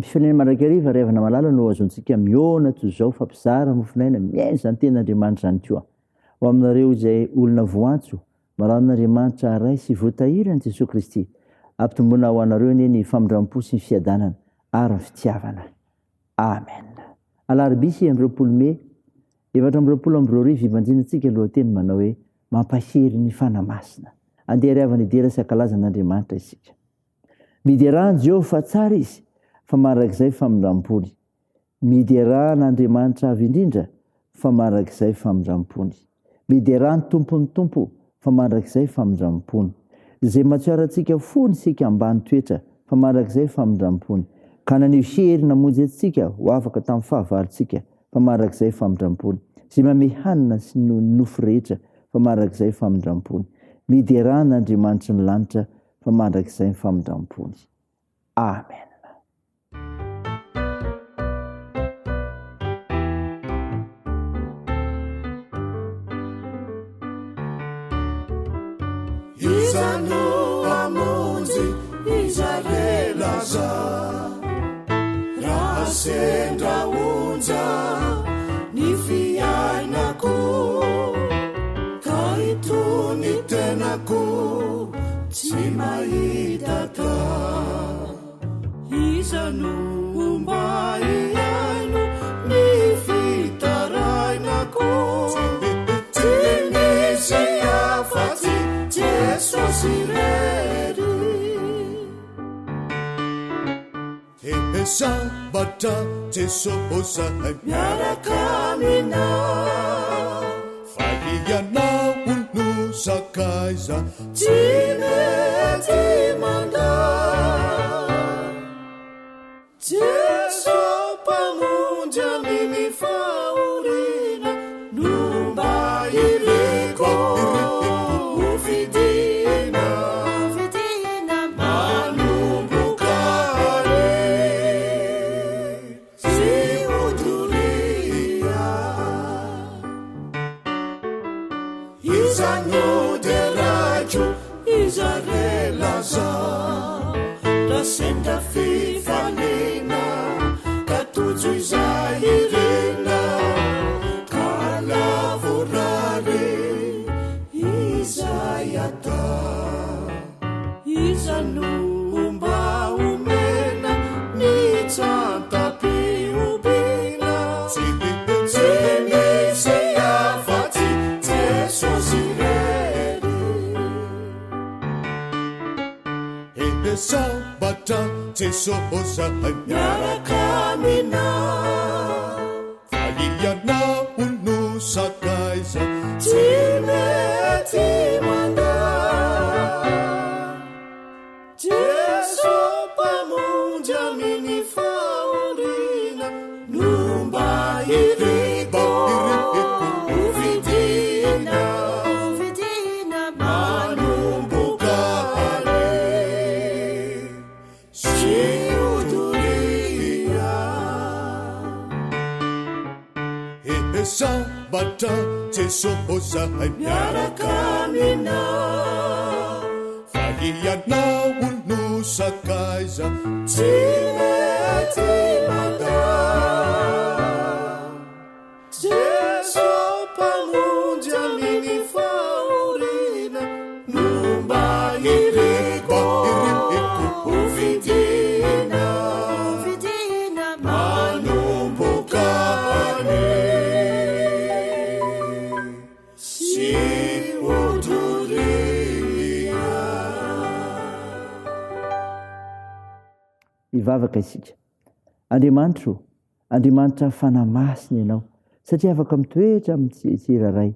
ampifaneny marakariva revana malala no azontsika miona toy zao fampizara mofinaina miainy zany ten'andriamanitra zany koa ho aminareo zay olona voantso maran'andriamanitra ray sy voatahirany Jesosy Kristy ampitombona ho anareo ny famindram-po sy ny fiadanana ary ny fitiavana. Amen. Alarobia amby-roapolo Mey 2024 ivanjinatsika lohateny manao hoe mampahery ny fanamasina. Andeha riavana idera sy ankalazan'Andriamanitra isika. Miderahany Jehovah fa tsara izy fa marak'izay famindram-pony. Mideran'Andriamanitra avy indrindra fa marak'izay famindram-pony. Miderahany tompon'ny tompo fa marak'izay famindram-pony. Zay matsoarantsika fony sika ambany toetra fa marak'izay famindram-pony. Ka nanio hery namonjy antsika ho afaka tamin'ny fahavalontsika fa marak'izay famindram-pony. Zay manome hanina sy nofo rehetra fa marak'izay famindram-pony. Mideran'Andriamanitra ny lanitra fa marak'izay famindram-pony. Amen. Izano amonjy izare laza raha sendra onja ny fiainako ka itony tenako tsy mahita ta izano mba iaino ny fitarainako tsy misy afatsy Jesosy rery sambatra Jesosy miaraka aminao fa ianao no sakaiza tsy mety mandao Jesosy mpamonjy amin'ny fahoriana no mba iriko senda fifalina katojo izay irena kalavorare izay ata izano mba omena ny tsantapiobina tsy misy afatsy Jesosy rery sambatra Jesosy miaraka aminao fa ianao no sakaiza tsy mety mandao Jesosy mpamonjy amin'ny fahoriana no mba iriko vidina manomboka sambatra Jesosy miaraka aminao fa ianao no sakaiza tsy mety mandao Jesosy mpamonjy amin'ny fahoriana no mba iriko vidina manomboka ivavaka isika. Andriamanitra fanamasina ianao satria afaka mitoetra amin'ny tsiraray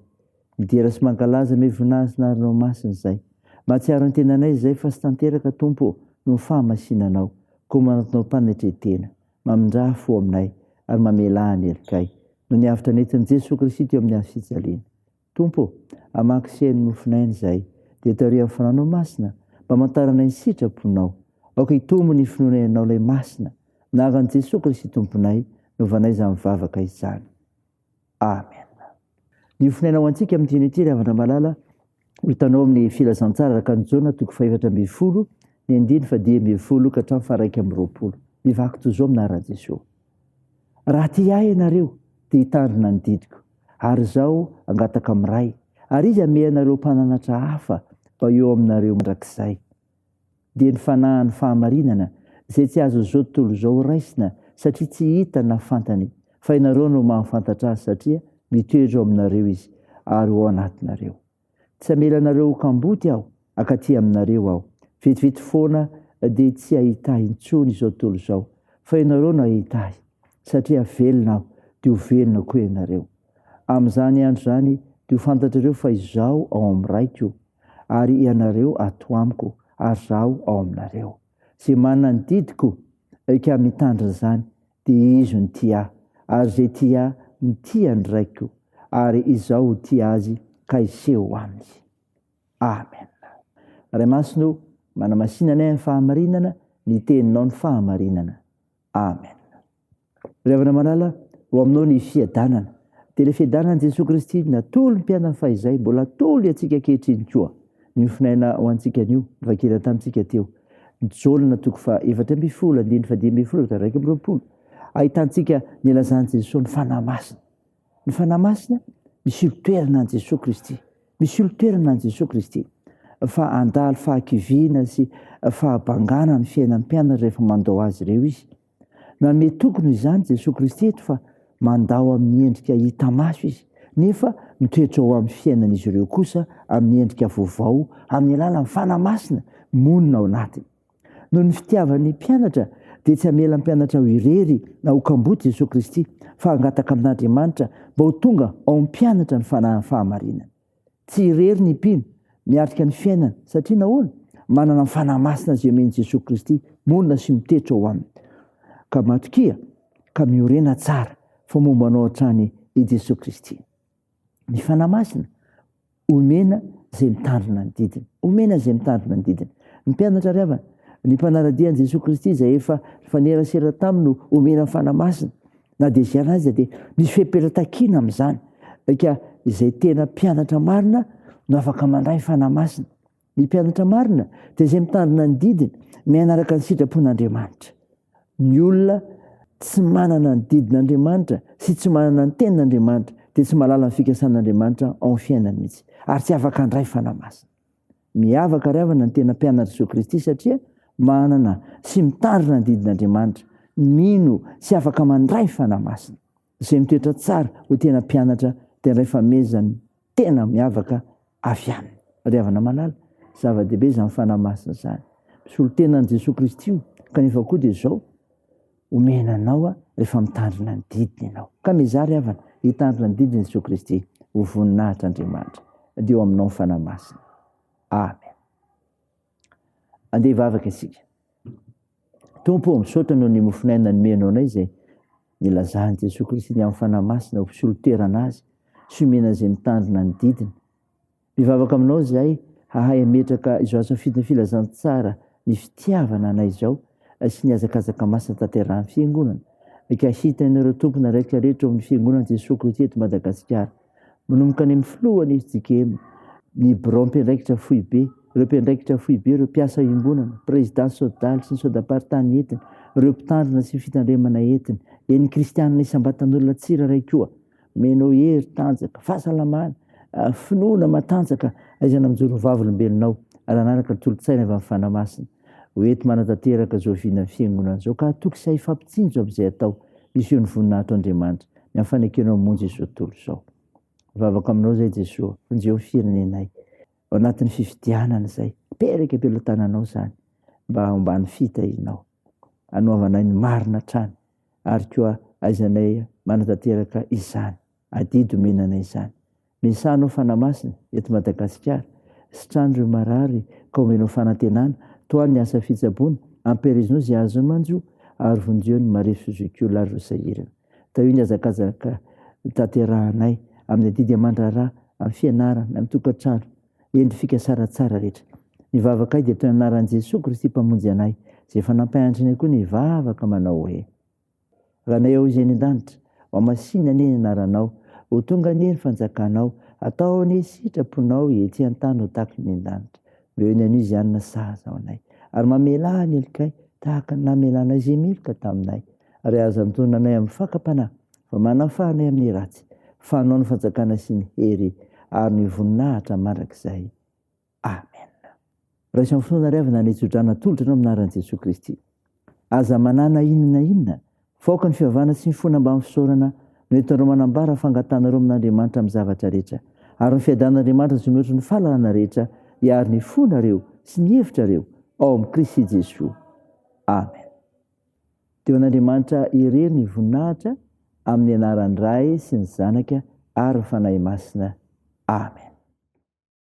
midera sy mankalaza me voninahitra narinao masina izay mahatsiaro ny tenanay izay fa sy tanteraka tompo no fahamasinanao koa manatonao mpanetretena mamindrafo aminay ary mamelahany erikay no niavitra nentin'i Jesosy Kristy teo amin'ny fijaliana. Tompo amaky seny nofinainy izay dia taria fananao masina mba mantaranay ny sitraponao aoka hitombo ny finoanainao ilay masina naran'i Jesosy Kristy tomponay no vanaiza mivavaka izany. Amen. Ny ofinainao antsika amin'ny ity ravana malala hitanao amin'ny filazantsara araka ny Jaona 4:4 ny 9:10 ka 10:10 ka hatramin'ny 1:20. mivaky toy izao aminaran'i Jesosy. Raha ty ahy ianareo dia hitandrina ny didiko, ary izao angataka amin'ray, ary izy ame anareo mpananatra hafa mba eo aminareo mandrakizay. Dia ny fanahy ny fahamarinana izay tsy azo izao tontolo izao raisina satria tsy hita na fantany, fa ianareo no mahafantatra azy satria mitoetra ao aminareo izy ary ao anatinareo. Tsy hamela anareo kamboty aho, akaty aminareo aho. Vetivety foana dia tsy ahita intsony izao tontolo izao, fa ianareo no ahita satria velona aho dia ho velona koa ianareo. Amin'izany andro izany dia ho fantatrareo fa izaho ao amin'ny raiko, ary ianareo ato amiko, ary izaho ao aminareo. Izay manana ny didiko ka mitandrina izany dia izy no tia ahy, ary izay tia ahy mitia ny raiko, ary izaho ho tia azy ka hiseho aminy. Amen. Ray masino, manamasinana ny fahamarinana, miteninao ny fahamarinana. Amen. Ravana malala, ho aminao ny fiadanana. Dia ilay fiadanana Jesosy Kristy natolo ny mpianana fahizay, mbola atolo antsika ankehitriny koa. Ny finaina ho antsika an'io, vakila tamintsika teo. Nijaolana toko fa 4:10, 5:10, 2:20. Ahitantsika ny lazany Jesosy ny fanahy masina. Ny fanahy masina misy olo-toerana an Jesosy Kristy. Misy olo-toerana an Jesosy Kristy. Fa andalo fahakiviana sy fahabangana ny fiainan'ny mpianatra rehefa mandao azy ireo izy. Manome tokony izany Jesosy Kristy eto fa mandao amin'ny endrika hita maso izy, nefa mitoetra ao amin'ny fiainan'izy ireo kosa amin'ny endrika vaovao, amin'ny alalan'ny fanahy masina monina ao anatiny. Noho ny fitiavan'ny mpianatra dia tsy hamela mpianatra ho irery na ho kamboty Jesosy Kristy, fa hangataka amin'Andriamanitra mba ho tonga ao mpianatra ny fanahy fahamarinana. Tsy irery ny mpino miarika ny fiainana satria nahoana manana ny fanahy masina izay omeny Jesosy Kristy monina sy mitetra ao aminy. Ka matokia ka miorena tsara fa mombanao hatrany i Jesosy Kristy. Ny fanahy masina omena izay mitandrina ny didiny, omena izay mitandrina ny didiny. Ny mpianatra ry havana, ny mpanaradian'i Jesosy Kristy izay efa fanerasera taminy no omena ny fanahy masina, na dia izay anazy dia misy fipetratakina amin'izany. Ka izay tena mpianatra marina no afaka mandray fanahy masina. Ny mpianatra marina dia izay mitandrina ny didiny, mianaraka ny sitrapon'Andriamanitra. Ny olona tsy manana ny didin'Andriamanitra sy tsy manana ny tenin'Andriamanitra dia tsy mahalala ny fikasan'Andriamanitra ao amin'ny fiainany mihitsy, ary tsy afaka handray fanahy masina. Miavaka ry havana ny tena mpianatra Jesosy Kristy satria manana sy mitandrina ny didin'Andriamanitra, mino sy afaka mandray fanahy masina. Izay mitoetra tsara ho tena mpianatra dia indray famezany tena miavaka avy aminy. Ry havana malala, zava-dehibe izany fanahy masina izany. Misy olo-tenan'i Jesosy Kristy io, kanefa koa dia izao omenanao rehefa mitandrina ny didiny ianao. Ka mizary ry havana, hitandrina ny didiny Jesosy Kristy ho voninahitra Andriamanitra. Dia eo aminao ny fanahy masina. Amen. Andeha hivavaka isika. Tompo, misaotra noho ny mofinaina nomenao anay izay nilazany Jesosy Kristy ny amin'ny fanahy masina ho solon-toerana azy sy omena izay mitandrina ny didiny. Mivavaka aminao izay hahay ametraka izao asafidiny filazana tsara ny fitiavana anay izao sy ny azakazaka masina tanterahany fiangonana. Ka hitanareo tompona raika rehetra ao amin'ny fiangonana Jesosy Kristy eto Madagasikara. Manomboka any amin'ny filohany izy jikemy, ny birao mpiandraikitra foibe, ireo mpiandraikitra foibe, ireo mpiasa iangonana, président sodaly sy ny sodapartany entiny, ireo mpitandrina sy fitandremana entiny, ny kristianina isam-batan'olona tsiraray koa. Menao hery tanjaka, fahasalamana, finoana matanjaka aizana amin'izao vavolombelonao ary anaraka ny tolotsaina avy amin'ny fanahy masina. Hoety manatanteraka izao vinany fiangonana izao ka atoky sy hifampitsinjo amin'izay atao misy eo ny voninahitra Andriamanitra ny amin'ny fanekenao monjy izao tontolo izao. Vavaka aminao izay Jesosy, fonjeo firenenay ao anatin'ny fifidianana izay, peraka am-pelotananao izany mba hombany fitahinao, hanaovanay ny marina hatrany ary koa aizanay manatanteraka izany, adidy omenanay izany. Misanao fanahy masina eto Madagasikara, sitrandro marary ka omenao fanantenana, toa ny asa fitsaboana, amperizino izay azo manjo ary vonjeo ny marefo zokio lary rosahirana. Tao ny azakazaka tanterahanay amin'ny adidy aman-draharaha, amin'ny fianarana, amin'ny tokantrano, endry fikasara tsara rehetra. Ny vavaka dia toy ny anaran'i Jesosy Kristy mpamonjy anay, izay fanampahantriny koa ny vavaka manao hoe: ranay ao izay ny an-danitra, ao masina anie ny anaranao, ho tonga anie ny fanjakanao, atao anie sitraponao ety an-tany ho taky ny an-danitra. Meo ny anio izay anona sahaza ao anay, ary mamela ny elikay tahaka namelana izy milika taminay ary aza mitonanay amin'ny fakapanahy fa manafahanay amin'ny ratsy fanao ny fanjakana sy ny hery ary ny voninahitra mandrakizay. Amen. Raha isany fotoana riavana nitsodrana tolotra anao aminaran'i Jesosy Kristy. Aza manana inona faoka ny fihavana sy ny fona mba mifisaorana no entinareo manambara fangatanareo amin'Andriamanitra amin'ny zavatra rehetra ary ny fiadan'Andriamanitra sy mihoatra ny fahalalana rehetra hiary ny fonareo sy ny hevitrareo ao amin'ny Kristy Jesosy. Amen. Teo an'Andriamanitra irery ny voninahitra amin'ny anaran'ny Ray sy ny Zanaka ary ny fanahy masina. Amen.